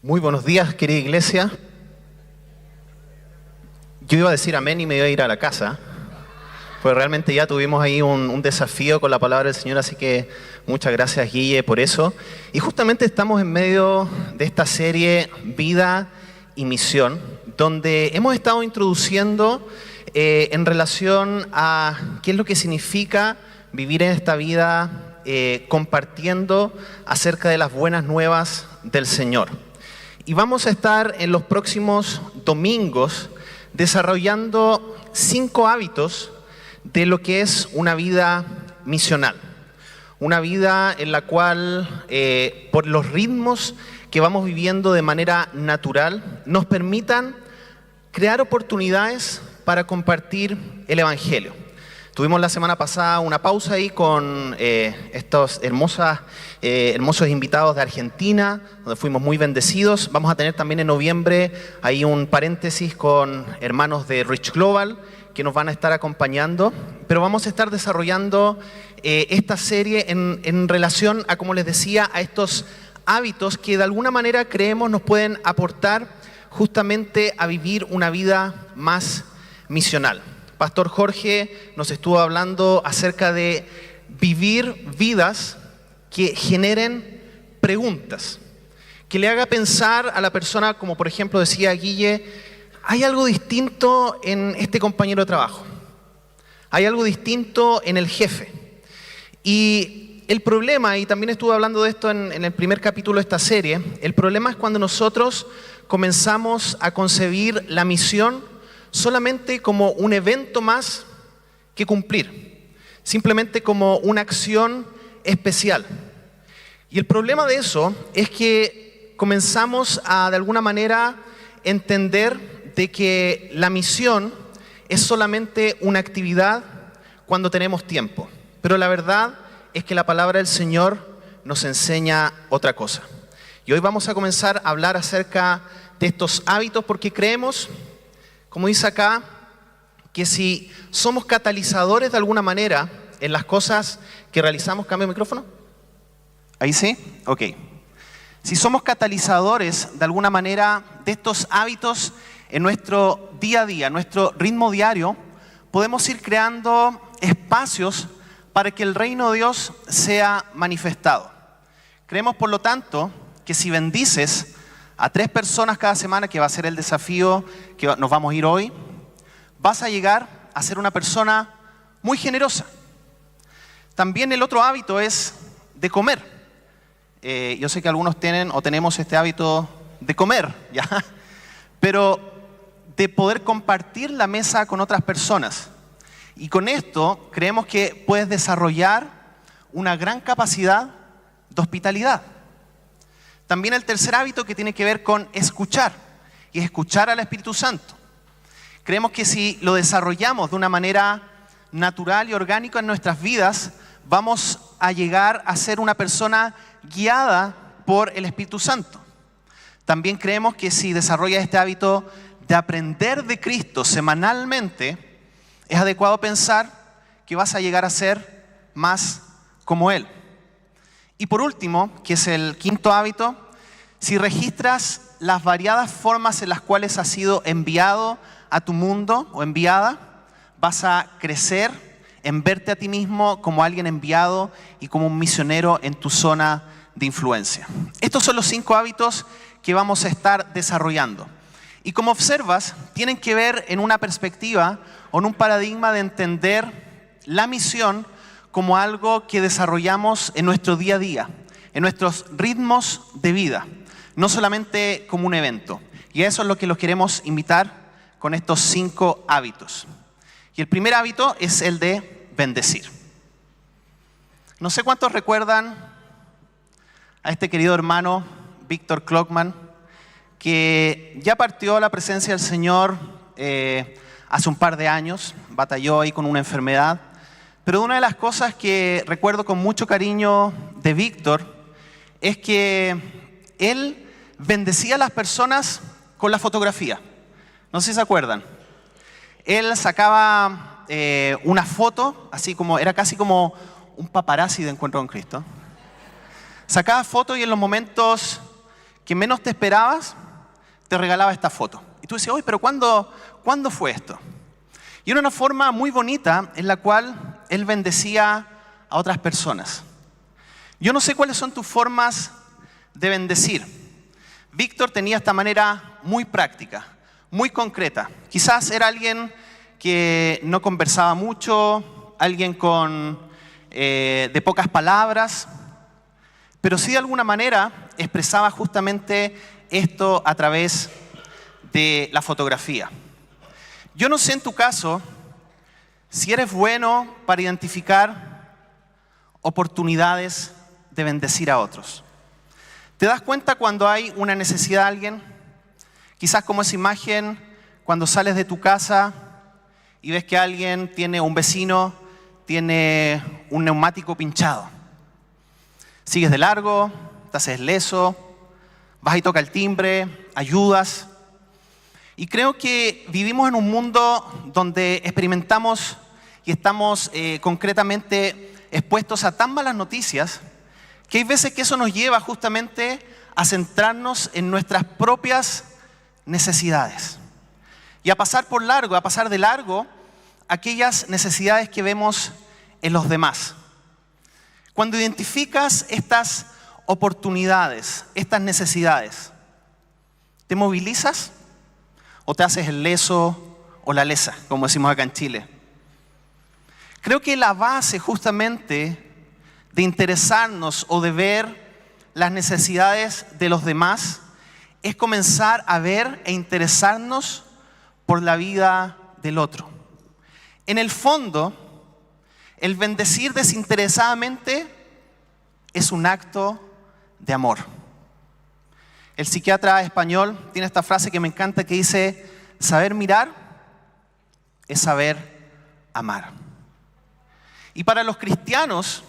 Muy buenos días, querida iglesia. Yo iba a decir amén y me iba a ir a la casa, pues realmente ya tuvimos ahí un desafío con la palabra del Señor, así que muchas gracias, Guille, por eso. Y justamente estamos en medio de esta serie Vida y Misión, donde hemos estado introduciendo en relación a qué es lo que significa vivir en esta vida, compartiendo acerca de las buenas nuevas del Señor. Y vamos a estar en los próximos domingos desarrollando 5 hábitos de lo que es una vida misional. Una vida en la cual, por los ritmos que vamos viviendo de manera natural, nos permitan crear oportunidades para compartir el Evangelio. Tuvimos la semana pasada una pausa ahí con estos hermosos invitados de Argentina, donde fuimos muy bendecidos. Vamos a tener también en noviembre ahí un paréntesis con hermanos de Rich Global que nos van a estar acompañando. Pero vamos a estar desarrollando esta serie en relación a, como les decía, a estos hábitos que de alguna manera creemos nos pueden aportar justamente a vivir una vida más misional. Pastor Jorge nos estuvo hablando acerca de vivir vidas que generen preguntas, que le haga pensar a la persona, como por ejemplo decía Guille, hay algo distinto en este compañero de trabajo, hay algo distinto en el jefe. Y el problema, y también estuve hablando de esto en el primer capítulo de esta serie, el problema es cuando nosotros comenzamos a concebir la misión solamente como un evento más que cumplir, simplemente como una acción especial. Y el problema de eso es que comenzamos a de alguna manera entender de que la misión es solamente una actividad cuando tenemos tiempo. Pero la verdad es que la palabra del Señor nos enseña otra cosa. Y hoy vamos a comenzar a hablar acerca de estos hábitos porque creemos, como dice acá, que si somos catalizadores de alguna manera en las cosas que realizamos. ¿Cambio de micrófono? ¿Ahí sí? Ok. Si somos catalizadores de alguna manera de estos hábitos en nuestro día a día, nuestro ritmo diario, podemos ir creando espacios para que el reino de Dios sea manifestado. Creemos, por lo tanto, que si bendices a 3 personas cada semana, que va a ser el desafío que nos vamos a ir hoy, vas a llegar a ser una persona muy generosa. También el otro hábito es de comer. Yo sé que algunos tienen o tenemos este hábito de comer, ¿ya? Pero de poder compartir la mesa con otras personas. Y con esto creemos que puedes desarrollar una gran capacidad de hospitalidad. También el tercer hábito que tiene que ver con escuchar, y escuchar al Espíritu Santo. Creemos que si lo desarrollamos de una manera natural y orgánica en nuestras vidas, vamos a llegar a ser una persona guiada por el Espíritu Santo. También creemos que si desarrollas este hábito de aprender de Cristo semanalmente, es adecuado pensar que vas a llegar a ser más como Él. Y por último, que es el quinto hábito, si registras las variadas formas en las cuales has sido enviado a tu mundo o enviada, vas a crecer en verte a ti mismo como alguien enviado y como un misionero en tu zona de influencia. Estos son los 5 hábitos que vamos a estar desarrollando. Y como observas, tienen que ver en una perspectiva o en un paradigma de entender la misión como algo que desarrollamos en nuestro día a día, en nuestros ritmos de vida, no solamente como un evento. Y a eso es lo que los queremos invitar con estos 5 hábitos. Y el primer hábito es el de bendecir. No sé cuántos recuerdan a este querido hermano, Víctor Klockman, que ya partió a la presencia del Señor hace un par de años, batalló ahí con una enfermedad. Pero una de las cosas que recuerdo con mucho cariño de Víctor es que él bendecía a las personas con la fotografía. No sé si se acuerdan. Él sacaba una foto, así como, era casi como un paparazzi de Encuentro con Cristo. Sacaba fotos y en los momentos que menos te esperabas, te regalaba esta foto. Y tú decías, oye, pero ¿cuándo fue esto? Y era una forma muy bonita en la cual él bendecía a otras personas. Yo no sé cuáles son tus formas de bendecir. Víctor tenía esta manera muy práctica, muy concreta. Quizás era alguien que no conversaba mucho, alguien de pocas palabras, pero sí de alguna manera expresaba justamente esto a través de la fotografía. Yo no sé en tu caso si eres bueno para identificar oportunidades de bendecir a otros. ¿Te das cuenta cuando hay una necesidad de alguien? Quizás como esa imagen cuando sales de tu casa y ves que un vecino tiene un neumático pinchado. Sigues de largo, te haces leso, vas y toca el timbre, ayudas. Y creo que vivimos en un mundo donde experimentamos y estamos concretamente expuestos a tan malas noticias que hay veces que eso nos lleva justamente a centrarnos en nuestras propias necesidades y a pasar de largo aquellas necesidades que vemos en los demás. Cuando identificas estas oportunidades, estas necesidades, ¿te movilizas o te haces el leso o la lesa, como decimos acá en Chile? Creo que la base justamente de interesarnos o de ver las necesidades de los demás es comenzar a ver e interesarnos por la vida del otro. En el fondo, el bendecir desinteresadamente es un acto de amor. El psiquiatra español tiene esta frase que me encanta que dice: saber mirar es saber amar. Y para los cristianos,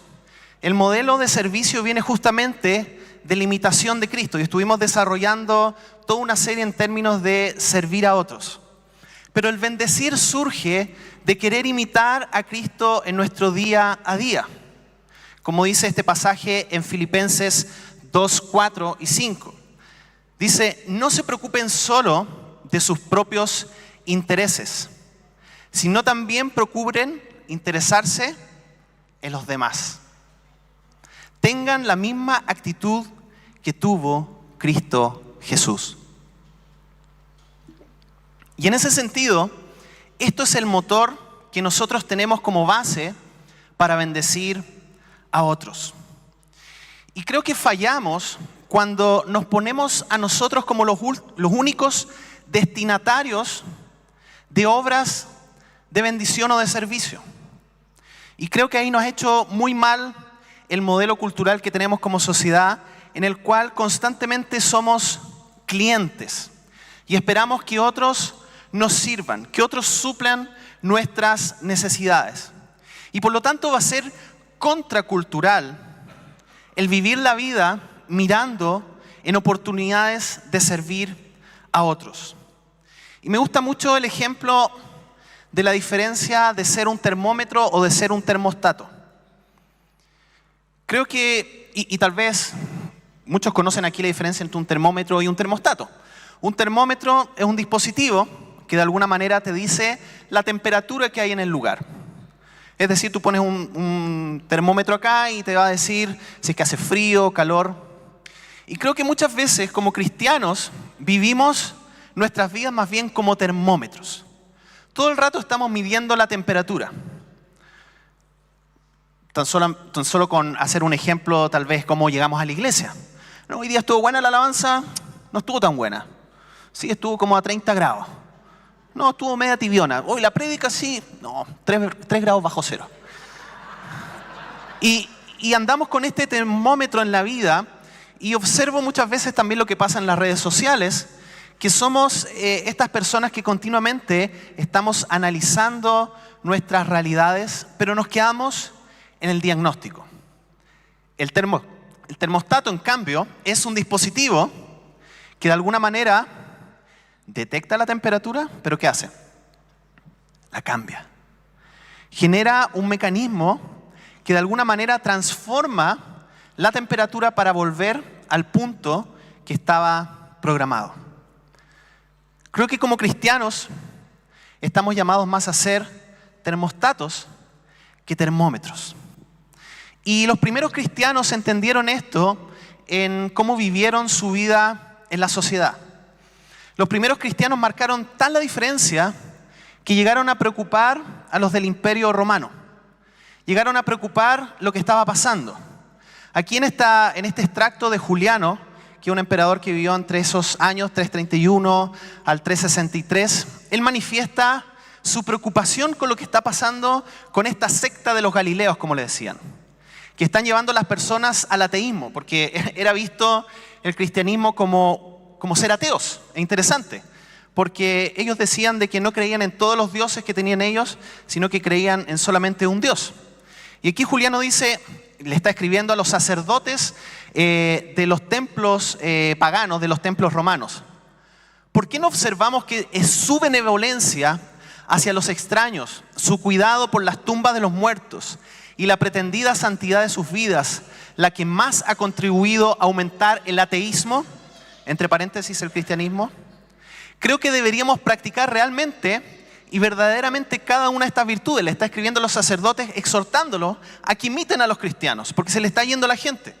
el modelo de servicio viene justamente de la imitación de Cristo. Y estuvimos desarrollando toda una serie en términos de servir a otros. Pero el bendecir surge de querer imitar a Cristo en nuestro día a día. Como dice este pasaje en Filipenses 2, 4 y 5. Dice, no se preocupen solo de sus propios intereses, sino también procuren interesarse en los demás. Tengan la misma actitud que tuvo Cristo Jesús. Y en ese sentido, esto es el motor que nosotros tenemos como base para bendecir a otros. Y creo que fallamos cuando nos ponemos a nosotros como los únicos destinatarios de obras de bendición o de servicio. Y creo que ahí nos ha hecho muy mal el modelo cultural que tenemos como sociedad, en el cual constantemente somos clientes y esperamos que otros nos sirvan, que otros suplan nuestras necesidades. Y por lo tanto va a ser contracultural el vivir la vida mirando en oportunidades de servir a otros. Y me gusta mucho el ejemplo de la diferencia de ser un termómetro o de ser un termostato. Creo que, y tal vez muchos conocen aquí la diferencia entre un termómetro y un termostato. Un termómetro es un dispositivo que de alguna manera te dice la temperatura que hay en el lugar. Es decir, tú pones un termómetro acá y te va a decir si es que hace frío, calor. Y creo que muchas veces como cristianos vivimos nuestras vidas más bien como termómetros. Todo el rato estamos midiendo la temperatura. Tan solo con hacer un ejemplo, tal vez, cómo llegamos a la iglesia. No, hoy día estuvo buena la alabanza, no estuvo tan buena. Sí, estuvo como a 30 grados. No, estuvo media tibiona. Hoy la prédica sí, no, 3 grados bajo cero. Y andamos con este termómetro en la vida y observo muchas veces también lo que pasa en las redes sociales, que somos estas personas que continuamente estamos analizando nuestras realidades, pero nos quedamos en el diagnóstico. El termostato, en cambio, es un dispositivo que de alguna manera detecta la temperatura, pero ¿qué hace? La cambia. Genera un mecanismo que de alguna manera transforma la temperatura para volver al punto que estaba programado. Creo que como cristianos estamos llamados más a ser termostatos que termómetros. Y los primeros cristianos entendieron esto en cómo vivieron su vida en la sociedad. Los primeros cristianos marcaron tal la diferencia que llegaron a preocupar a los del Imperio Romano. Llegaron a preocupar lo que estaba pasando. Aquí en este extracto de Juliano, que es un emperador que vivió entre esos años 331 al 363, él manifiesta su preocupación con lo que está pasando con esta secta de los galileos, como le decían, que están llevando a las personas al ateísmo, porque era visto el cristianismo como ser ateos. Es interesante, porque ellos decían de que no creían en todos los dioses que tenían ellos, sino que creían en solamente un Dios. Y aquí Juliano dice, le está escribiendo a los sacerdotes de los templos paganos, de los templos romanos. ¿Por qué no observamos que es su benevolencia hacia los extraños, su cuidado por las tumbas de los muertos y la pretendida santidad de sus vidas la que más ha contribuido a aumentar el ateísmo, entre paréntesis el cristianismo? Creo que deberíamos practicar realmente y verdaderamente cada una de estas virtudes. Le está escribiendo a los sacerdotes exhortándolos a que imiten a los cristianos, porque se le está yendo la gente.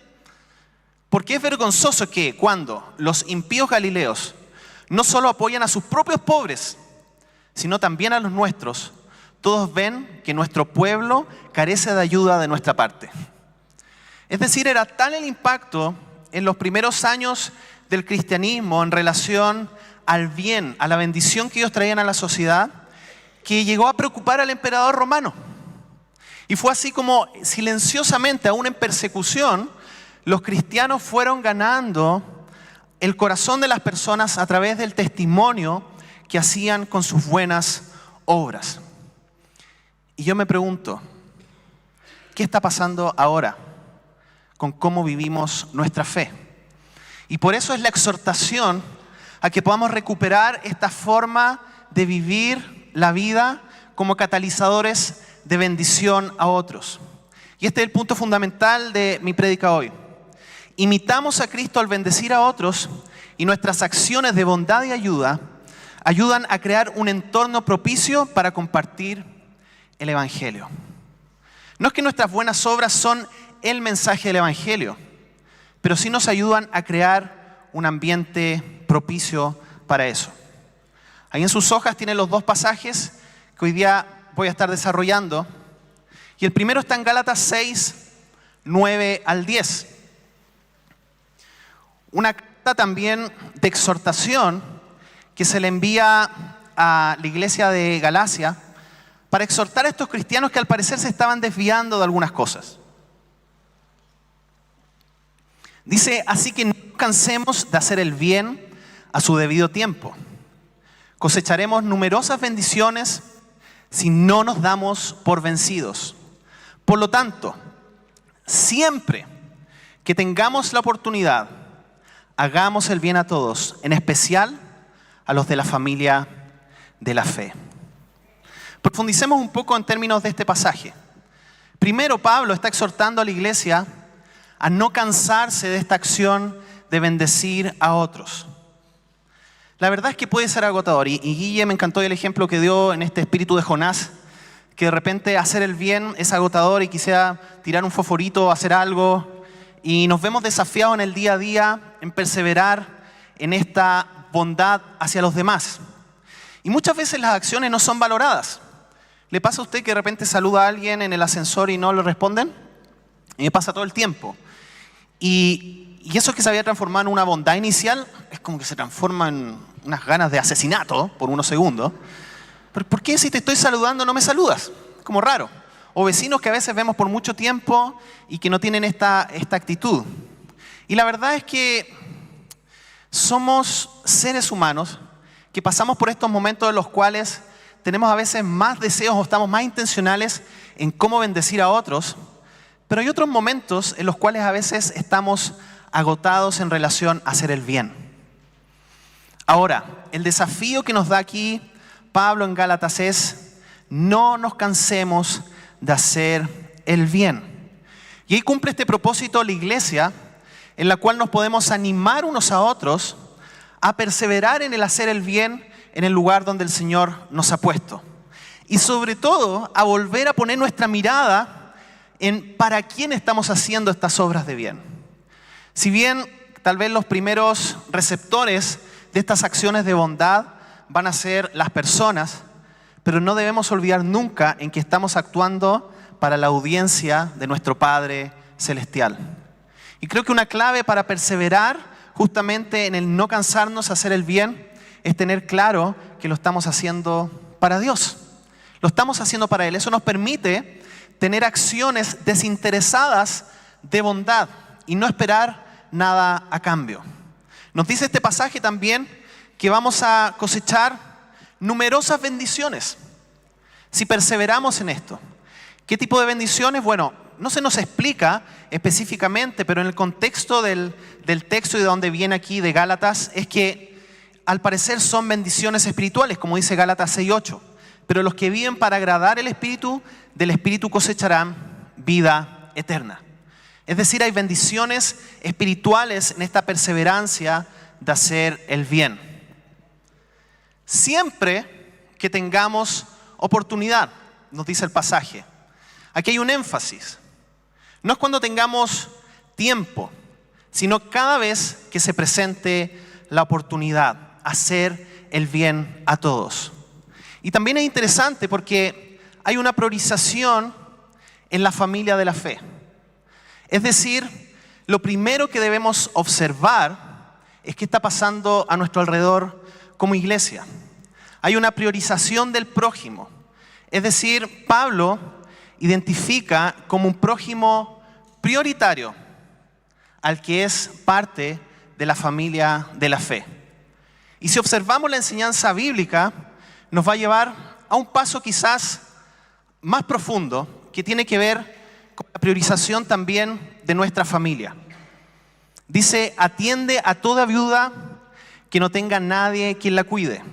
Porque es vergonzoso que cuando los impíos galileos no solo apoyan a sus propios pobres, sino también a los nuestros, todos ven que nuestro pueblo carece de ayuda de nuestra parte. Es decir, era tal el impacto en los primeros años del cristianismo en relación al bien, a la bendición que ellos traían a la sociedad, que llegó a preocupar al emperador romano. Y fue así como silenciosamente, aún en persecución, los cristianos fueron ganando el corazón de las personas a través del testimonio que hacían con sus buenas obras. Y yo me pregunto, ¿qué está pasando ahora con cómo vivimos nuestra fe? Y por eso es la exhortación a que podamos recuperar esta forma de vivir la vida como catalizadores de bendición a otros. Y este es el punto fundamental de mi prédica hoy. Imitamos a Cristo al bendecir a otros y nuestras acciones de bondad y ayuda ayudan a crear un entorno propicio para compartir el Evangelio. No es que nuestras buenas obras son el mensaje del Evangelio, pero sí nos ayudan a crear un ambiente propicio para eso. Ahí en sus hojas tienen los dos pasajes que hoy día voy a estar desarrollando. Y el primero está en Gálatas 6, 9 al 10. Una carta también de exhortación que se le envía a la iglesia de Galacia para exhortar a estos cristianos que al parecer se estaban desviando de algunas cosas. Dice, así que no cansemos de hacer el bien a su debido tiempo. Cosecharemos numerosas bendiciones si no nos damos por vencidos. Por lo tanto, siempre que tengamos la oportunidad, hagamos el bien a todos, en especial a los de la familia de la fe. Profundicemos un poco en términos de este pasaje. Primero, Pablo está exhortando a la iglesia a no cansarse de esta acción de bendecir a otros. La verdad es que puede ser agotador y Guille me encantó el ejemplo que dio en este espíritu de Jonás, que de repente hacer el bien es agotador y quisiera tirar un fosforito, hacer algo, y nos vemos desafiados en el día a día en perseverar en esta bondad hacia los demás. Y muchas veces las acciones no son valoradas. ¿Le pasa a usted que de repente saluda a alguien en el ascensor y no le responden? Y me pasa todo el tiempo. Y eso que se había transformado en una bondad inicial es como que se transforma en unas ganas de asesinato por unos segundos. ¿Pero por qué si te estoy saludando no me saludas? Como raro. O vecinos que a veces vemos por mucho tiempo y que no tienen esta actitud. Y la verdad es que somos seres humanos que pasamos por estos momentos en los cuales tenemos a veces más deseos o estamos más intencionales en cómo bendecir a otros, pero hay otros momentos en los cuales a veces estamos agotados en relación a hacer el bien. Ahora, el desafío que nos da aquí Pablo en Gálatas es: no nos cansemos de hacer el bien. Y ahí cumple este propósito la iglesia en la cual nos podemos animar unos a otros a perseverar en el hacer el bien en el lugar donde el Señor nos ha puesto. Y sobre todo, a volver a poner nuestra mirada en para quién estamos haciendo estas obras de bien. Si bien tal vez los primeros receptores de estas acciones de bondad van a ser las personas, pero no debemos olvidar nunca en que estamos actuando para la audiencia de nuestro Padre Celestial. Y creo que una clave para perseverar justamente en el no cansarnos a hacer el bien es tener claro que lo estamos haciendo para Dios. Lo estamos haciendo para Él. Eso nos permite tener acciones desinteresadas de bondad y no esperar nada a cambio. Nos dice este pasaje también que vamos a cosechar numerosas bendiciones si perseveramos en esto. ¿Qué tipo de bendiciones? Bueno, no se nos explica específicamente, pero en el contexto del texto y de donde viene aquí de Gálatas es que al parecer son bendiciones espirituales, como dice Gálatas 6:8. Pero los que viven para agradar el Espíritu, del Espíritu cosecharán vida eterna. Es decir, hay bendiciones espirituales en esta perseverancia de hacer el bien. Siempre que tengamos oportunidad, nos dice el pasaje. Aquí hay un énfasis. No es cuando tengamos tiempo, sino cada vez que se presente la oportunidad, hacer el bien a todos. Y también es interesante porque hay una priorización en la familia de la fe. Es decir, lo primero que debemos observar es qué está pasando a nuestro alrededor como iglesia. Hay una priorización del prójimo. Es decir, Pablo identifica como un prójimo prioritario al que es parte de la familia de la fe. Y si observamos la enseñanza bíblica, nos va a llevar a un paso quizás más profundo que tiene que ver con la priorización también de nuestra familia. Dice, atiende a toda viuda que no tenga nadie quien la cuide.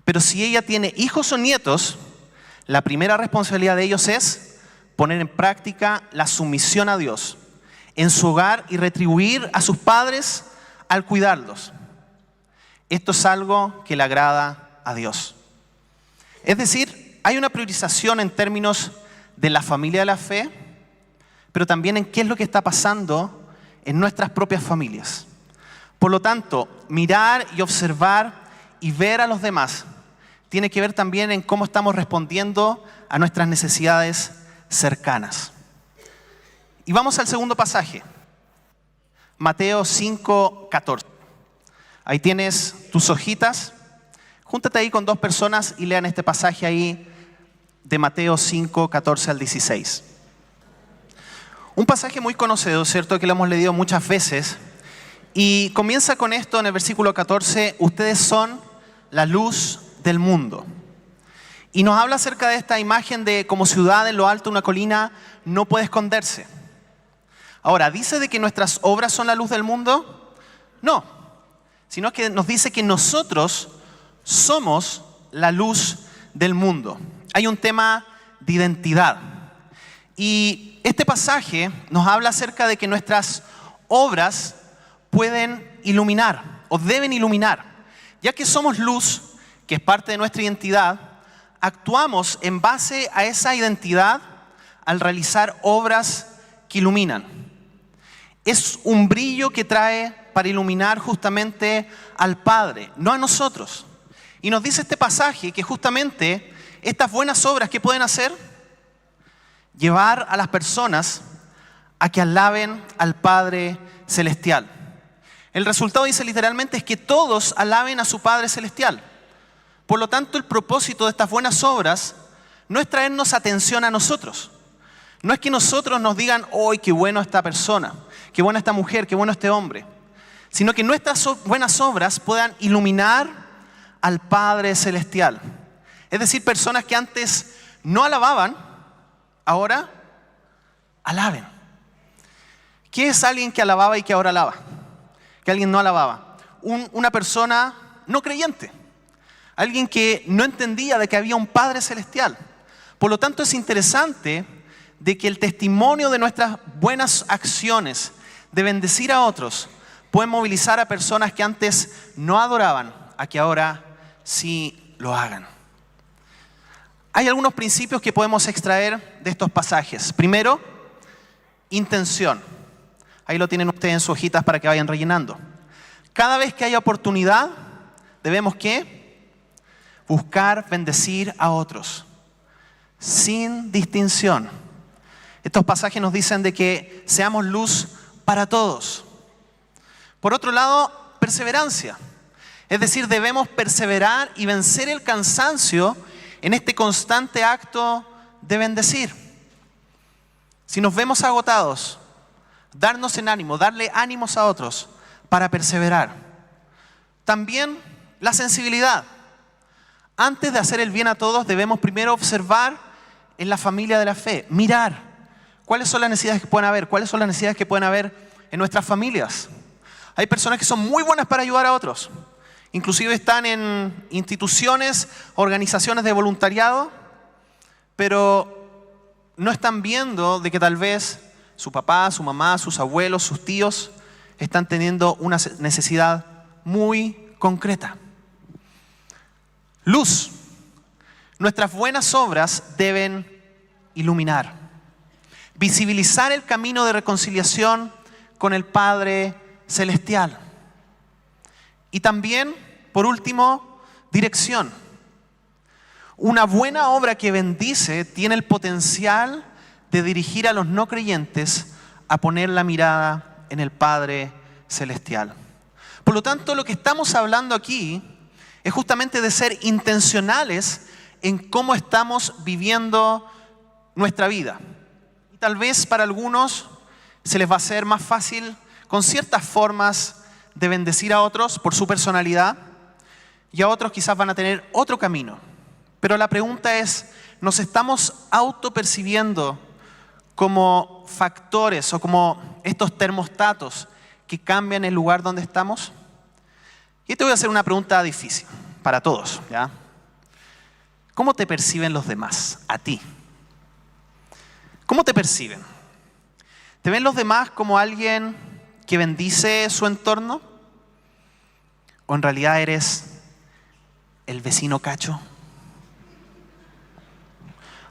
Pero si ella tiene hijos o nietos, la primera responsabilidad de ellos es poner en práctica la sumisión a Dios en su hogar y retribuir a sus padres al cuidarlos. Esto es algo que le agrada a Dios. Es decir, hay una priorización en términos de la familia de la fe, pero también en qué es lo que está pasando en nuestras propias familias. Por lo tanto, mirar y observar y ver a los demás tiene que ver también en cómo estamos respondiendo a nuestras necesidades cercanas. Y vamos al segundo pasaje, Mateo 5:14. Ahí tienes tus hojitas. Júntate ahí con dos personas y lean este pasaje ahí de Mateo 5:14 al 16. Un pasaje muy conocido, ¿cierto? Que lo hemos leído muchas veces. Y comienza con esto en el versículo 14. Ustedes son la luz del mundo. Y nos habla acerca de esta imagen de como ciudad en lo alto de una colina no puede esconderse. Ahora, ¿dice de que nuestras obras son la luz del mundo? No, sino que nos dice que nosotros somos la luz del mundo. Hay un tema de identidad. Y este pasaje nos habla acerca de que nuestras obras pueden iluminar o deben iluminar. Ya que somos luz, que es parte de nuestra identidad, actuamos en base a esa identidad al realizar obras que iluminan. Es un brillo que trae para iluminar justamente al Padre, no a nosotros. Y nos dice este pasaje que justamente estas buenas obras, ¿qué pueden hacer? Llevar a las personas a que alaben al Padre Celestial. El resultado, dice literalmente, es que todos alaben a su Padre Celestial. Por lo tanto, el propósito de estas buenas obras no es traernos atención a nosotros. No es que nosotros nos digan, ¡ay, qué bueno esta persona! ¡Qué buena esta mujer! ¡Qué bueno este hombre! Sino que nuestras buenas obras puedan iluminar al Padre Celestial. Es decir, personas que antes no alababan, ahora alaben. ¿Qué es alguien que alababa y que ahora alaba? Que alguien no alababa. Una persona no creyente. Alguien que no entendía de que había un Padre Celestial. Por lo tanto, es interesante de que el testimonio de nuestras buenas acciones, de bendecir a otros pueden movilizar a personas que antes no adoraban a que ahora sí lo hagan. Hay algunos principios que podemos extraer de estos pasajes. Primero, intención. Ahí lo tienen ustedes en sus hojitas para que vayan rellenando. Cada vez que haya oportunidad, debemos ¿qué? Buscar bendecir a otros, sin distinción. Estos pasajes nos dicen de que seamos luz para todos. Por otro lado, perseverancia. Es decir, debemos perseverar y vencer el cansancio en este constante acto de bendecir. Si nos vemos agotados, darnos en ánimo, darle ánimos a otros para perseverar. También la sensibilidad. Antes de hacer el bien a todos, debemos primero observar en la familia de la fe, mirar cuáles son las necesidades que pueden haber, cuáles son las necesidades que pueden haber en nuestras familias. Hay personas que son muy buenas para ayudar a otros. Inclusive están en instituciones, organizaciones de voluntariado, pero no están viendo de que tal vez su papá, su mamá, sus abuelos, sus tíos están teniendo una necesidad muy concreta. Luz. Nuestras buenas obras deben iluminar, visibilizar el camino de reconciliación con el Padre Celestial. Y también, por último, dirección. Una buena obra que bendice tiene el potencial de dirigir a los no creyentes a poner la mirada en el Padre Celestial. Por lo tanto, lo que estamos hablando aquí es justamente de ser intencionales en cómo estamos viviendo nuestra vida. Y tal vez para algunos se les va a hacer más fácil con ciertas formas de bendecir a otros por su personalidad, y a otros quizás van a tener otro camino. Pero la pregunta es, ¿nos estamos autopercibiendo como factores o como estos termostatos que cambian el lugar donde estamos? Y te voy a hacer una pregunta difícil para todos, ¿ya? ¿Cómo te perciben los demás a ti? ¿Cómo te perciben? ¿Te ven los demás como alguien que bendice su entorno? ¿O en realidad eres el vecino cacho?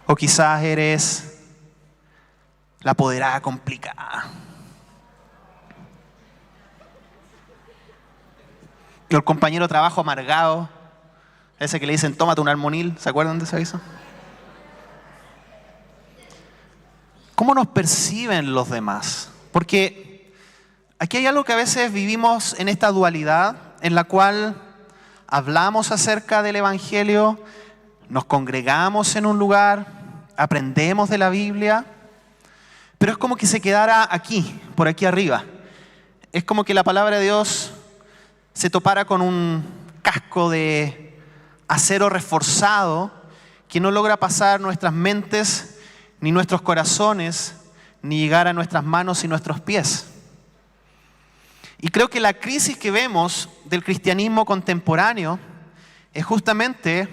¿O quizás eres la apoderada complicada? ¿O el compañero de trabajo amargado? Ese que le dicen, tómate un almonil. ¿Se acuerdan de ese aviso? ¿Cómo nos perciben los demás? Porque aquí hay algo que a veces vivimos en esta dualidad en la cual hablamos acerca del Evangelio, nos congregamos en un lugar, aprendemos de la Biblia, pero es como que se quedara aquí, por aquí arriba. Es como que la palabra de Dios se topara con un casco de acero reforzado que no logra pasar nuestras mentes ni nuestros corazones, ni llegar a nuestras manos y nuestros pies. Y creo que la crisis que vemos del cristianismo contemporáneo es justamente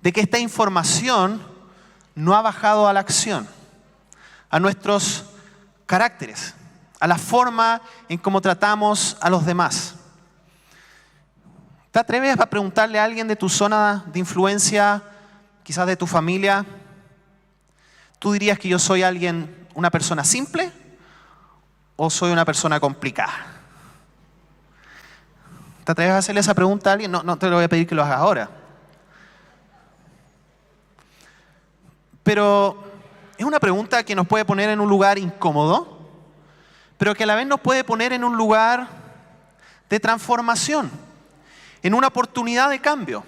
de que esta información no ha bajado a la acción, a nuestros caracteres, a la forma en cómo tratamos a los demás. ¿Te atreves a preguntarle a alguien de tu zona de influencia, quizás de tu familia? ¿Tú dirías que yo soy una persona simple o soy una persona complicada? ¿Te atreves a hacerle esa pregunta a alguien? No te lo voy a pedir que lo hagas ahora. Pero es una pregunta que nos puede poner en un lugar incómodo, pero que a la vez nos puede poner en un lugar de transformación, en una oportunidad de cambio.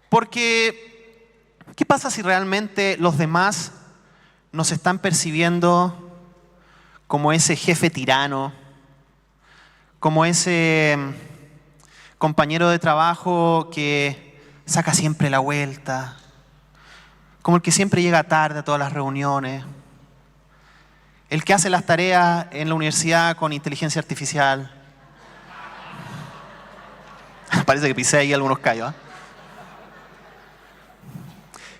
Porque, ¿qué pasa si realmente los demás nos están percibiendo como ese jefe tirano, como ese compañero de trabajo que saca siempre la vuelta, como el que siempre llega tarde a todas las reuniones, el que hace las tareas en la universidad con inteligencia artificial? Parece que pisé ahí algunos callos, ¿eh?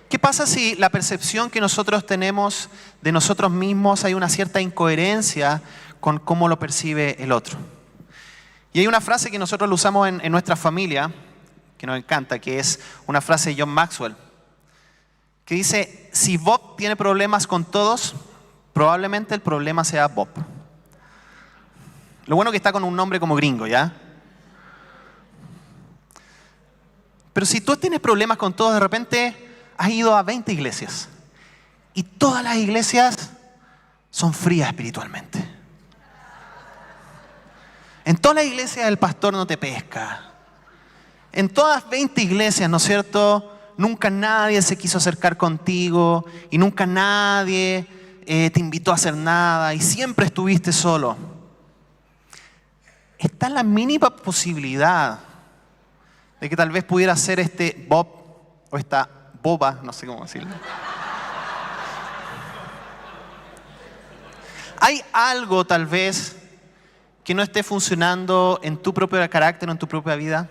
¿Qué pasa si la percepción que nosotros tenemos de nosotros mismos hay una cierta incoherencia con cómo lo percibe el otro. Y hay una frase que nosotros lo usamos en nuestra familia, que nos encanta, que es una frase de John Maxwell, que dice: si Bob tiene problemas con todos, probablemente el problema sea Bob. Lo bueno que está con un nombre como gringo, ¿ya? Pero si tú tienes problemas con todos, de repente has ido a 20 iglesias y todas las iglesias son frías espiritualmente. En todas las iglesias el pastor no te pesca. En todas las 20 iglesias, ¿no es cierto?, nunca nadie se quiso acercar contigo y nunca nadie te invitó a hacer nada y siempre estuviste solo. Está la mínima posibilidad de que tal vez pudiera ser este Bob o esta Boba, no sé cómo decirlo. Hay algo tal vez que no esté funcionando en tu propio carácter o en tu propia vida.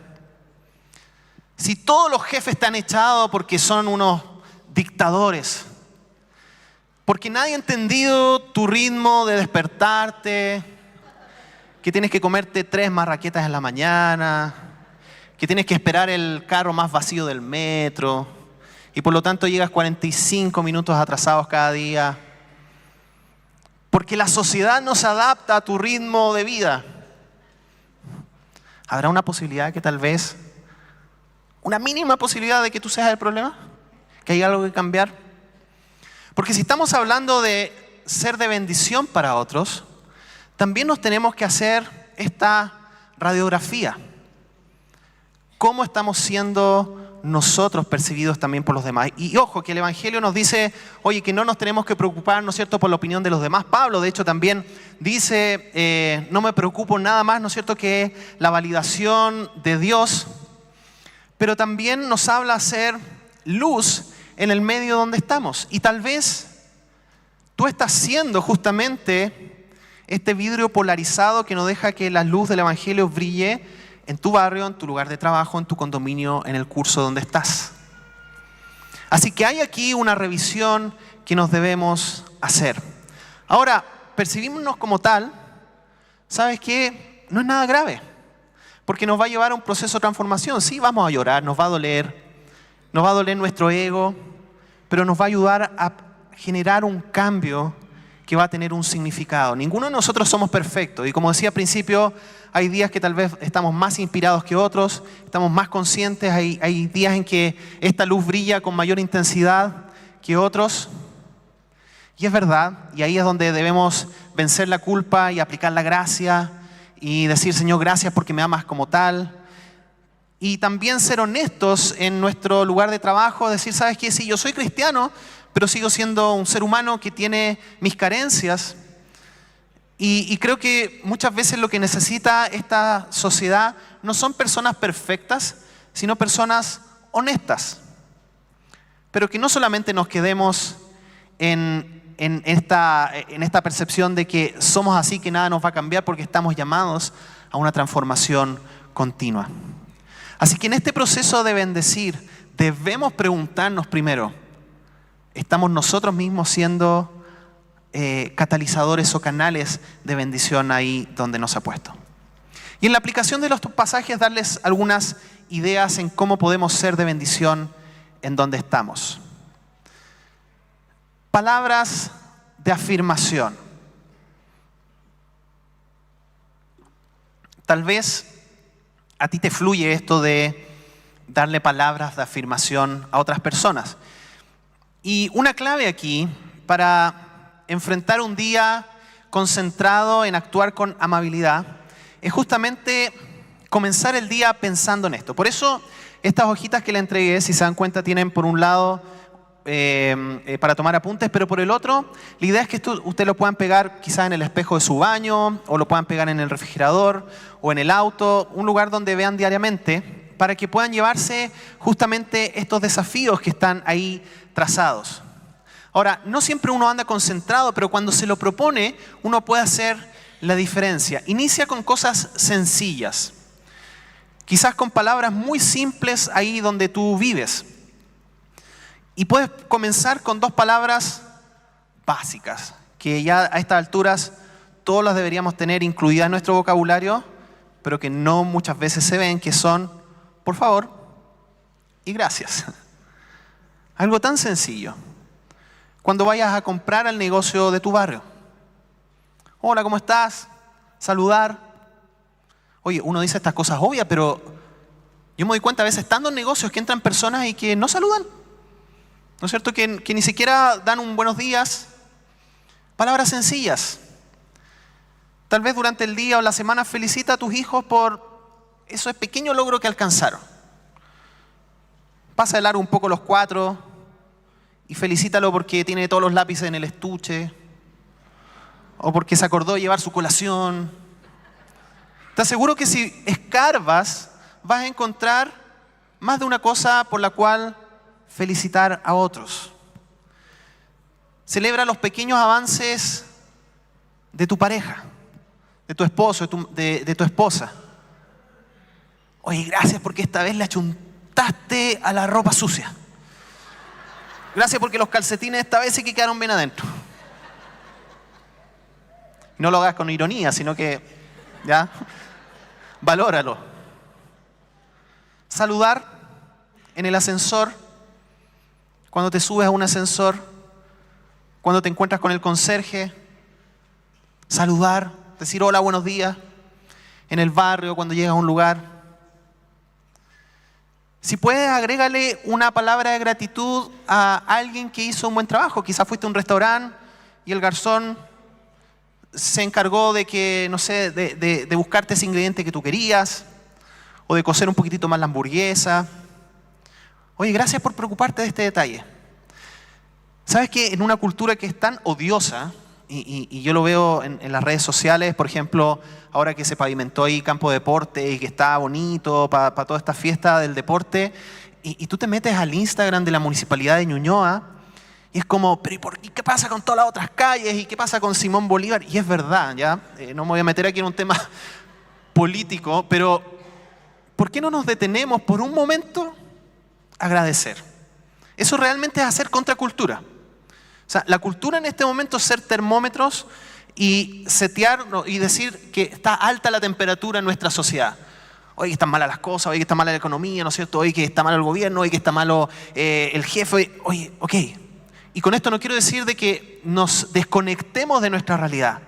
Si todos los jefes te han echado porque son unos dictadores, porque nadie ha entendido tu ritmo de despertarte, que tienes que comerte 3 marraquetas en la mañana, que tienes que esperar el carro más vacío del metro y por lo tanto llegas 45 minutos atrasados cada día, porque la sociedad no se adapta a tu ritmo de vida. ¿Habrá una posibilidad que tal vez, una mínima posibilidad de que tú seas el problema? ¿Que hay algo que cambiar? Porque si estamos hablando de ser de bendición para otros, también nos tenemos que hacer esta radiografía. ¿Cómo estamos siendo nosotros percibidos también por los demás? Y ojo, que el Evangelio nos dice, oye, que no nos tenemos que preocupar, ¿no es cierto?, por la opinión de los demás. Pablo, de hecho, también dice, no me preocupo nada más, ¿no es cierto?, que la validación de Dios. Pero también nos habla ser luz en el medio donde estamos. Y tal vez tú estás siendo justamente este vidrio polarizado que no deja que la luz del Evangelio brille en tu barrio, en tu lugar de trabajo, en tu condominio, en el curso donde estás. Así que hay aquí una revisión que nos debemos hacer. Ahora, percibirnos como tal, ¿sabes qué? No es nada grave, porque nos va a llevar a un proceso de transformación. Sí, vamos a llorar, nos va a doler nuestro ego, pero nos va a ayudar a generar un cambio que va a tener un significado. Ninguno de nosotros somos perfectos y como decía al principio, hay días que tal vez estamos más inspirados que otros, estamos más conscientes, hay días en que esta luz brilla con mayor intensidad que otros. Y es verdad, y ahí es donde debemos vencer la culpa y aplicar la gracia y decir, Señor, gracias porque me amas como tal. Y también ser honestos en nuestro lugar de trabajo, decir, ¿sabes qué? Sí, yo soy cristiano, pero sigo siendo un ser humano que tiene mis carencias. Y creo que muchas veces lo que necesita esta sociedad no son personas perfectas, sino personas honestas. Pero que no solamente nos quedemos en esta percepción de que somos así, que nada nos va a cambiar, porque estamos llamados a una transformación continua. Así que en este proceso de bendecir, debemos preguntarnos primero, ¿estamos nosotros mismos siendo catalizadores o canales de bendición ahí donde nos ha puesto? Y en la aplicación de los pasajes, darles algunas ideas en cómo podemos ser de bendición en donde estamos. Palabras de afirmación. Tal vez a ti te fluye esto de darle palabras de afirmación a otras personas. Y una clave aquí para enfrentar un día concentrado en actuar con amabilidad es justamente comenzar el día pensando en esto. Por eso estas hojitas que le entregué, si se dan cuenta, tienen por un lado para tomar apuntes, pero por el otro, la idea es que ustedes lo puedan pegar quizás en el espejo de su baño, o lo puedan pegar en el refrigerador, o en el auto, un lugar donde vean diariamente, para que puedan llevarse justamente estos desafíos que están ahí trazados. Ahora, no siempre uno anda concentrado, pero cuando se lo propone, uno puede hacer la diferencia. Inicia con cosas sencillas, quizás con palabras muy simples ahí donde tú vives. Y puedes comenzar con 2 palabras básicas, que ya a estas alturas todos las deberíamos tener incluidas en nuestro vocabulario, pero que no muchas veces se ven, que son por favor y gracias. Algo tan sencillo. Cuando vayas a comprar al negocio de tu barrio. Hola, ¿cómo estás? Saludar. Oye, uno dice estas cosas obvias, pero yo me doy cuenta a veces estando en negocios que entran personas y que no saludan. ¿No es cierto? Que ni siquiera dan un buenos días. Palabras sencillas. Tal vez durante el día o la semana felicita a tus hijos por ese pequeño logro que alcanzaron. Pasa de largo un poco los 4 y felicítalo porque tiene todos los lápices en el estuche o porque se acordó de llevar su colación. Te aseguro que si escarbas vas a encontrar más de una cosa por la cual felicitar a otros. Celebra los pequeños avances de tu pareja, de tu esposo, de tu esposa. Oye, gracias porque esta vez le achuntaste a la ropa sucia. Gracias porque los calcetines esta vez sí que quedaron bien adentro. No lo hagas con ironía, sino que, ya, valóralo. Saludar en el ascensor, cuando te subes a un ascensor, cuando te encuentras con el conserje. Saludar, decir hola, buenos días. En el barrio, cuando llegas a un lugar. Si puedes, agrégale una palabra de gratitud a alguien que hizo un buen trabajo. Quizás fuiste a un restaurante y el garzón se encargó de que, no sé, de buscarte ese ingrediente que tú querías, o de cocer un poquitito más la hamburguesa. Oye, gracias por preocuparte de este detalle. ¿Sabes que en una cultura que es tan odiosa, y yo lo veo en las redes sociales, por ejemplo, ahora que se pavimentó ahí campo de deporte y que está bonito para toda esta fiesta del deporte, y tú te metes al Instagram de la Municipalidad de Ñuñoa, y es como, pero ¿y qué pasa con todas las otras calles? ¿Y qué pasa con Simón Bolívar? Y es verdad, ¿ya? No me voy a meter aquí en un tema político, pero ¿por qué no nos detenemos por un momento a agradecer? Eso realmente es hacer contracultura. O sea, la cultura en este momento es ser termómetros y setear y decir que está alta la temperatura en nuestra sociedad. Hoy están malas las cosas, hoy que está mala la economía, ¿no es cierto? Hoy que está malo el gobierno, hoy que está malo el jefe. Oye, ok. Y con esto no quiero decir de que nos desconectemos de nuestra realidad,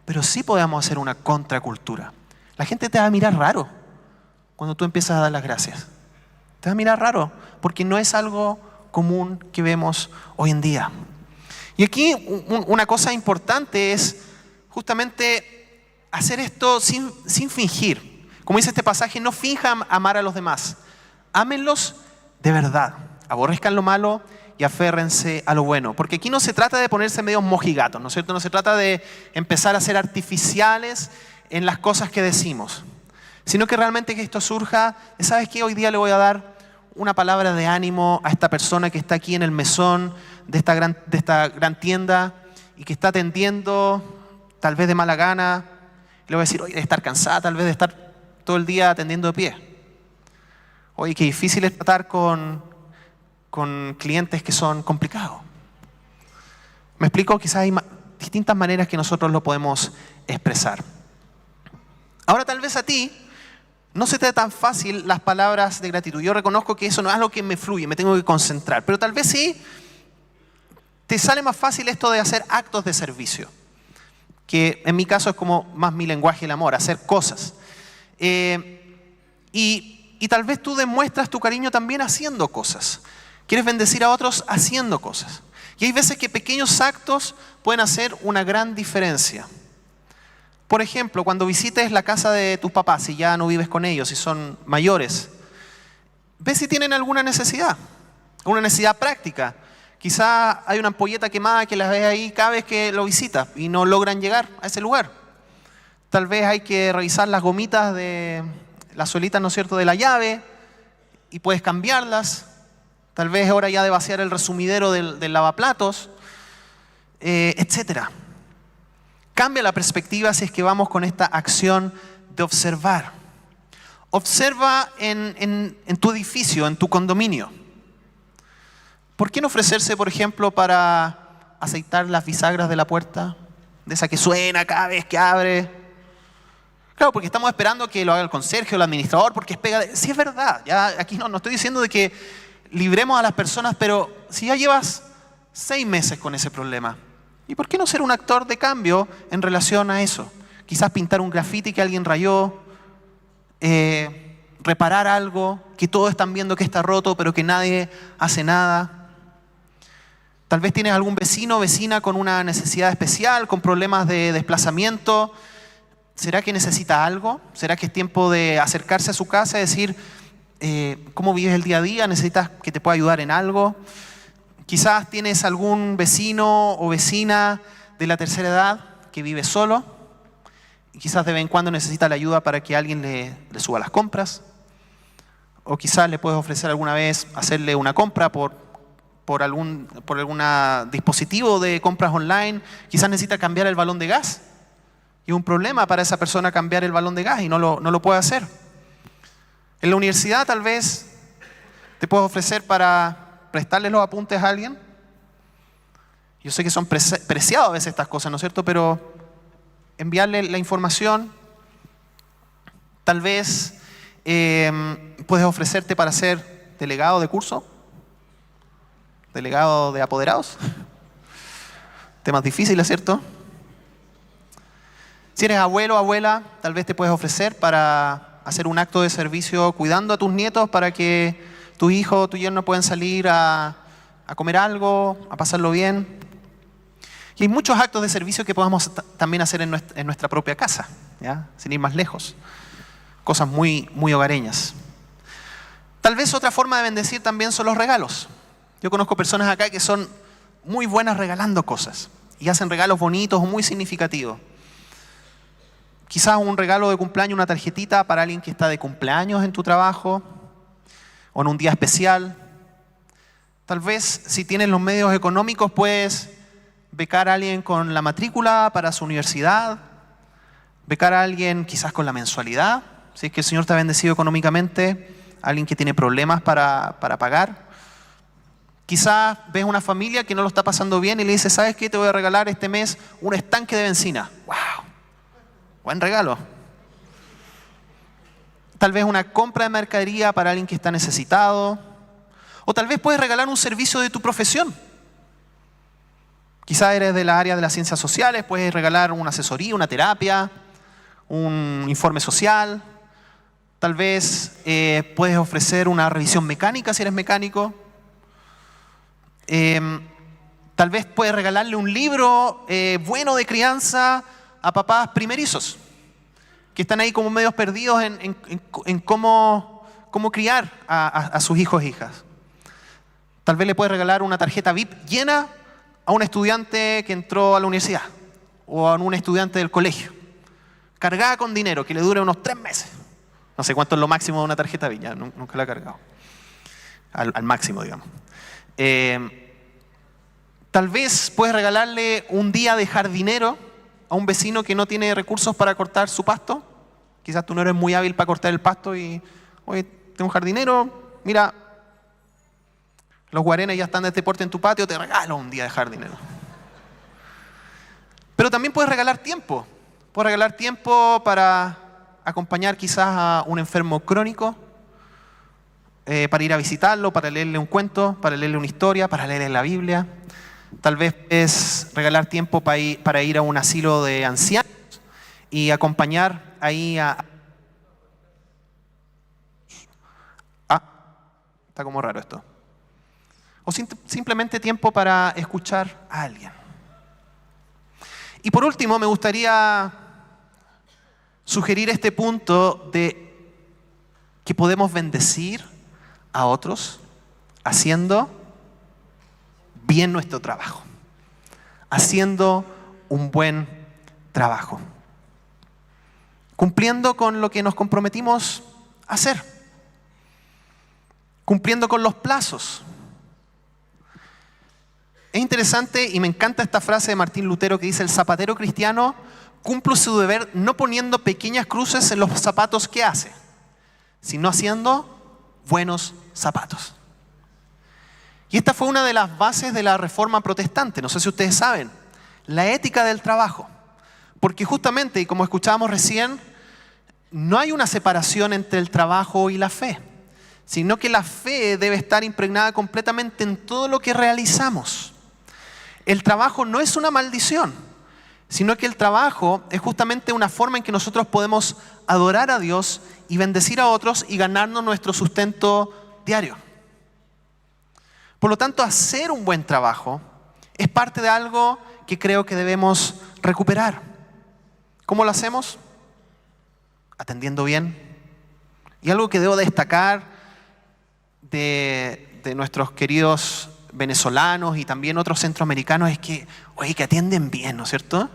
pero sí podemos hacer una contracultura. La gente te va a mirar raro cuando tú empiezas a dar las gracias. Te va a mirar raro porque no es algo común que vemos hoy en día. Y aquí una cosa importante es justamente hacer esto sin fingir. Como dice este pasaje, no finjan amar a los demás. Ámenlos de verdad. Aborrezcan lo malo y aférrense a lo bueno. Porque aquí no se trata de ponerse medio mojigatos, ¿no es cierto? No se trata de empezar a ser artificiales en las cosas que decimos. Sino que realmente que esto surja, ¿sabes qué? Hoy día le voy a dar una palabra de ánimo a esta persona que está aquí en el mesón de esta gran tienda y que está atendiendo tal vez de mala gana. Le voy a decir, oye, de estar cansada, tal vez de estar todo el día atendiendo de pie. Oye, qué difícil es tratar con clientes que son complicados. ¿Me explico? Quizás hay distintas maneras que nosotros lo podemos expresar. Ahora tal vez a ti no se te da tan fácil las palabras de gratitud. Yo reconozco que eso no es algo que me fluye, me tengo que concentrar. Pero tal vez sí te sale más fácil esto de hacer actos de servicio. Que en mi caso es como más mi lenguaje el amor, hacer cosas. Y tal vez tú demuestras tu cariño también haciendo cosas. Quieres bendecir a otros haciendo cosas. Y hay veces que pequeños actos pueden hacer una gran diferencia. Por ejemplo, cuando visites la casa de tus papás, si ya no vives con ellos, si son mayores, ve si tienen alguna necesidad práctica. Quizá hay una ampolleta quemada que las ves ahí cada vez que lo visitas y no logran llegar a ese lugar. Tal vez hay que revisar las gomitas de las suelitas, ¿no es cierto?, de la llave y puedes cambiarlas. Tal vez es hora ya de vaciar el resumidero del lavaplatos, etcétera. Cambia la perspectiva si es que vamos con esta acción de observar. Observa en tu edificio, en tu condominio. ¿Por qué no ofrecerse, por ejemplo, para aceitar las bisagras de la puerta? de esa que suena cada vez que abre. Claro, porque estamos esperando que lo haga el conserje o el administrador, porque es pega de... Sí, es verdad, ya aquí no estoy diciendo de que libremos a las personas, pero si ya llevas 6 meses con ese problema, ¿y por qué no ser un actor de cambio en relación a eso? Quizás pintar un grafiti que alguien rayó, reparar algo que todos están viendo que está roto, pero que nadie hace nada. Tal vez tienes algún vecino o vecina con una necesidad especial, con problemas de desplazamiento. ¿Será que necesita algo? ¿Será que es tiempo de acercarse a su casa y decir, ¿cómo vives el día a día? ¿Necesitas que te pueda ayudar en algo? Quizás tienes algún vecino o vecina de la tercera edad que vive solo y quizás de vez en cuando necesita la ayuda para que alguien le suba las compras. O quizás le puedes ofrecer alguna vez hacerle una compra por algún dispositivo de compras online. Quizás necesita cambiar el balón de gas. Y es un problema para esa persona cambiar el balón de gas y no lo puede hacer. En la universidad tal vez te puedes ofrecer para prestarle los apuntes a alguien. Yo sé que son preciados a veces estas cosas, ¿no es cierto? Pero enviarle la información. Tal vez puedes ofrecerte para ser delegado de curso, delegado de apoderados. Temas difíciles, ¿cierto? Si eres abuelo o abuela, tal vez te puedes ofrecer para hacer un acto de servicio cuidando a tus nietos para que tu hijo o tu yerno puedan salir a comer algo, a pasarlo bien. Y hay muchos actos de servicio que podamos también hacer en nuestra propia casa, ¿ya? Sin ir más lejos. Cosas muy, muy hogareñas. Tal vez otra forma de bendecir también son los regalos. Yo conozco personas acá que son muy buenas regalando cosas y hacen regalos bonitos o muy significativos. Quizás un regalo de cumpleaños, una tarjetita para alguien que está de cumpleaños en tu trabajo o en un día especial. Tal vez si tienes los medios económicos puedes becar a alguien con la matrícula para su universidad, becar a alguien quizás con la mensualidad, si es que el Señor te ha bendecido económicamente, alguien que tiene problemas para pagar. Quizás ves una familia que no lo está pasando bien y le dices, ¿sabes qué? Te voy a regalar este mes un estanque de benzina. ¡Wow! Buen regalo. Tal vez una compra de mercadería para alguien que está necesitado. O tal vez puedes regalar un servicio de tu profesión. Quizás eres de la área de las ciencias sociales, puedes regalar una asesoría, una terapia, un informe social. Tal vez puedes ofrecer una revisión mecánica si eres mecánico. Tal vez puedes regalarle un libro bueno de crianza a papás primerizos que están ahí como medios perdidos en cómo criar a sus hijos e hijas. Tal vez le puedes regalar una tarjeta VIP llena a un estudiante que entró a la universidad o a un estudiante del colegio, cargada con dinero que le dure unos 3 meses. No sé cuánto es lo máximo de una tarjeta VIP, ya nunca la he cargado. Al máximo, digamos. Tal vez puedes regalarle un día de jardinero a un vecino que no tiene recursos para cortar su pasto. Quizás tú no eres muy hábil para cortar el pasto y, oye, tengo un jardinero, mira, los guarenes ya están de deporte en tu patio, te regalo un día de jardinero. Pero también puedes regalar tiempo. Puedes regalar tiempo para acompañar quizás a un enfermo crónico, para ir a visitarlo, para leerle un cuento, para leerle una historia, para leerle la Biblia. Tal vez es regalar tiempo para ir a un asilo de ancianos y acompañar ahí a... Está como raro esto. O simplemente tiempo para escuchar a alguien. Y por último, me gustaría sugerir este punto de que podemos bendecir a otros haciendo bien nuestro trabajo, haciendo un buen trabajo, cumpliendo con lo que nos comprometimos a hacer, cumpliendo con los plazos. Es interesante y me encanta esta frase de Martín Lutero que dice: el zapatero cristiano cumple su deber no poniendo pequeñas cruces en los zapatos que hace, sino haciendo buenos zapatos. Y esta fue una de las bases de la Reforma Protestante. No sé si ustedes saben, la ética del trabajo. Porque justamente, y como escuchábamos recién, no hay una separación entre el trabajo y la fe, sino que la fe debe estar impregnada completamente en todo lo que realizamos. El trabajo no es una maldición, sino que el trabajo es justamente una forma en que nosotros podemos adorar a Dios y bendecir a otros y ganarnos nuestro sustento diario. Por lo tanto, hacer un buen trabajo es parte de algo que creo que debemos recuperar. ¿Cómo lo hacemos? Atendiendo bien. Y algo que debo destacar de nuestros queridos venezolanos y también otros centroamericanos es que, oye, que atienden bien, ¿no es cierto?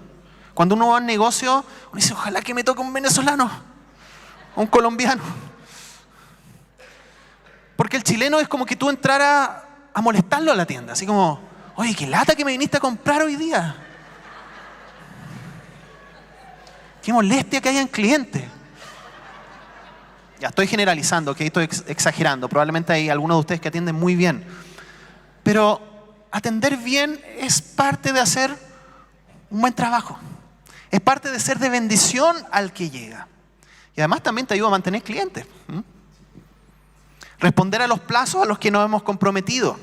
Cuando uno va a un negocio, uno dice, ojalá que me toque un venezolano, un colombiano. Porque el chileno es como que tú entraras a molestarlo a la tienda, así como, oye, qué lata que me viniste a comprar hoy día. Qué molestia que hayan clientes. Ya estoy generalizando, ¿ok? Estoy exagerando. Probablemente hay algunos de ustedes que atienden muy bien. Pero atender bien es parte de hacer un buen trabajo. Es parte de ser de bendición al que llega. Y además también te ayuda a mantener clientes. Responder a los plazos a los que nos hemos comprometido.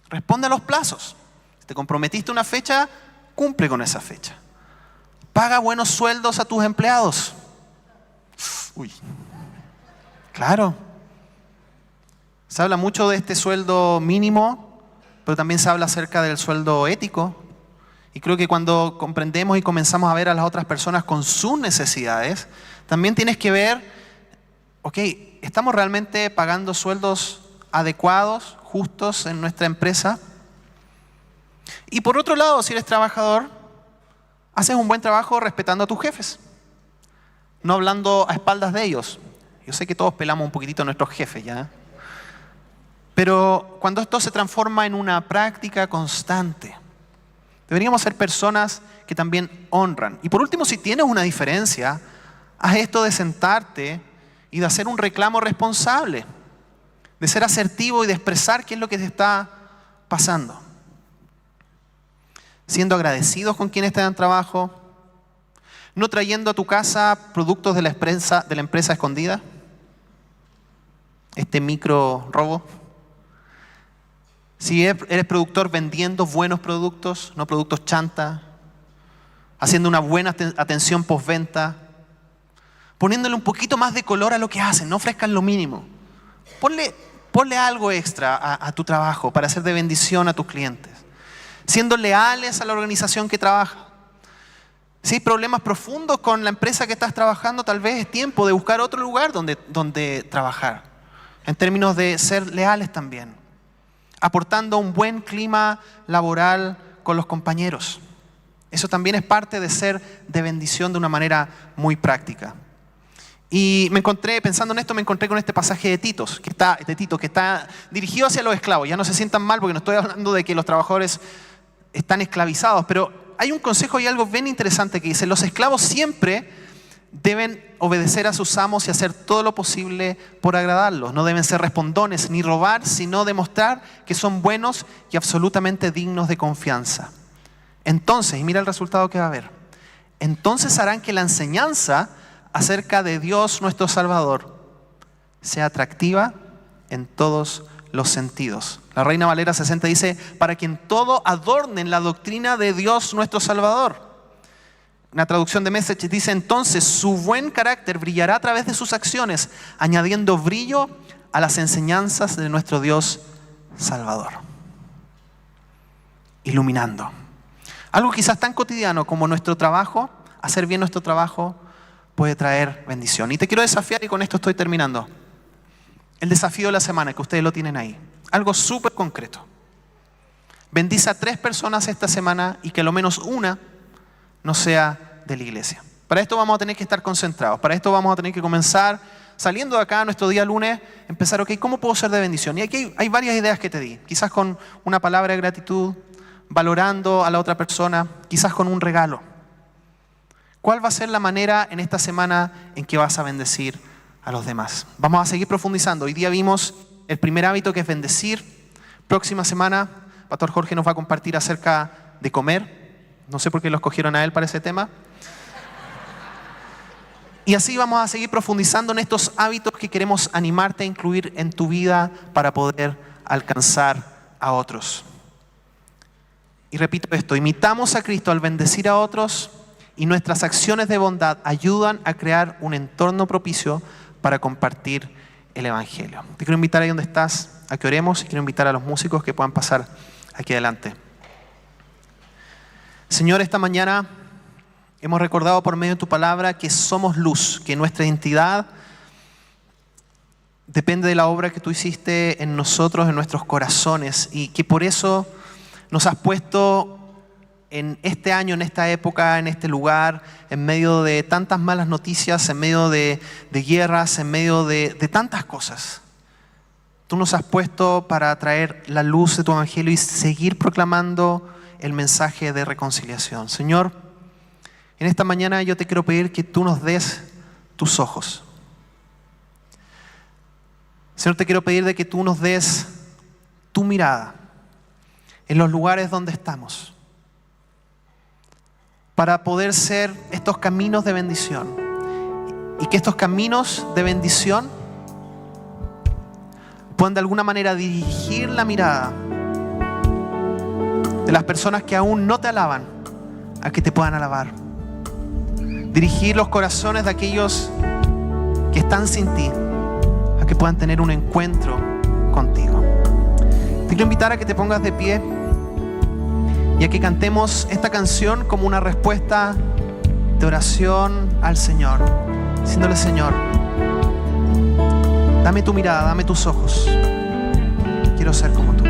Responde a los plazos. Si te comprometiste una fecha, cumple con esa fecha. Paga buenos sueldos a tus empleados. Uy. Claro. Se habla mucho de este sueldo mínimo, pero también se habla acerca del sueldo ético. Y creo que cuando comprendemos y comenzamos a ver a las otras personas con sus necesidades, también tienes que ver, ok, ¿estamos realmente pagando sueldos adecuados, justos en nuestra empresa? Y por otro lado, si eres trabajador, haces un buen trabajo respetando a tus jefes, no hablando a espaldas de ellos. Yo sé que todos pelamos un poquitito a nuestros jefes, ¿ya? Pero cuando esto se transforma en una práctica constante, deberíamos ser personas que también honran. Y por último, si tienes una diferencia, haz esto de sentarte y de hacer un reclamo responsable, de ser asertivo y de expresar qué es lo que te está pasando. Siendo agradecidos con quienes te dan trabajo, no trayendo a tu casa productos de la empresa escondida, este micro robo. Si eres productor, vendiendo buenos productos, no productos chanta, haciendo una buena atención postventa, poniéndole un poquito más de color a lo que hacen, no ofrezcan lo mínimo. Ponle algo extra a tu trabajo para ser de bendición a tus clientes. Siendo leales a la organización que trabaja. Si hay problemas profundos con la empresa que estás trabajando, tal vez es tiempo de buscar otro lugar donde trabajar. En términos de ser leales también. Aportando un buen clima laboral con los compañeros. Eso también es parte de ser de bendición de una manera muy práctica. Y pensando en esto, me encontré con este pasaje de Tito, que está dirigido hacia los esclavos. Ya no se sientan mal porque no estoy hablando de que los trabajadores están esclavizados, pero hay un consejo y algo bien interesante que dice: los esclavos siempre deben obedecer a sus amos y hacer todo lo posible por agradarlos. No deben ser respondones ni robar, sino demostrar que son buenos y absolutamente dignos de confianza. Entonces, y mira el resultado que va a haber. Entonces harán que la enseñanza acerca de Dios nuestro Salvador sea atractiva en todos los sentidos. La Reina Valera 60 dice: para que en todo adornen la doctrina de Dios nuestro Salvador. Una traducción de Message dice: entonces su buen carácter brillará a través de sus acciones, añadiendo brillo a las enseñanzas de nuestro Dios Salvador. Iluminando. Algo quizás tan cotidiano como nuestro trabajo, hacer bien nuestro trabajo, puede traer bendición. Y te quiero desafiar, y con esto estoy terminando. El desafío de la semana, que ustedes lo tienen ahí. Algo súper concreto. Bendice a 3 personas esta semana y que lo menos una no sea de la iglesia. Para esto vamos a tener que estar concentrados. Para esto vamos a tener que comenzar, saliendo de acá nuestro día lunes, empezar, ok, ¿cómo puedo ser de bendición? Y aquí hay varias ideas que te di. Quizás con una palabra de gratitud, valorando a la otra persona, quizás con un regalo. ¿Cuál va a ser la manera en esta semana en que vas a bendecir a los demás? Vamos a seguir profundizando. Hoy día vimos el primer hábito, que es bendecir. Próxima semana, Pastor Jorge nos va a compartir acerca de comer. No sé por qué lo escogieron a él para ese tema. Y así vamos a seguir profundizando en estos hábitos que queremos animarte a incluir en tu vida para poder alcanzar a otros. Y repito esto, imitamos a Cristo al bendecir a otros y nuestras acciones de bondad ayudan a crear un entorno propicio para compartir el Evangelio. Te quiero invitar ahí donde estás a que oremos y quiero invitar a los músicos que puedan pasar aquí adelante. Señor, esta mañana hemos recordado por medio de tu palabra que somos luz, que nuestra identidad depende de la obra que tú hiciste en nosotros, en nuestros corazones, y que por eso nos has puesto en este año, en esta época, en este lugar, en medio de tantas malas noticias, en medio de guerras, en medio de tantas cosas. Tú nos has puesto para traer la luz de tu evangelio y seguir proclamando el mensaje de reconciliación. Señor, en esta mañana yo te quiero pedir que tú nos des tus ojos. Señor, te quiero pedir de que tú nos des tu mirada en los lugares donde estamos, para poder ser estos caminos de bendición, y que estos caminos de bendición puedan de alguna manera dirigir la mirada de las personas que aún no te alaban a que te puedan alabar. Dirigir los corazones de aquellos que están sin ti a que puedan tener un encuentro contigo. Te quiero invitar a que te pongas de pie y a que cantemos esta canción como una respuesta de oración al Señor, diciéndole: Señor, dame tu mirada, dame tus ojos. Quiero ser como tú.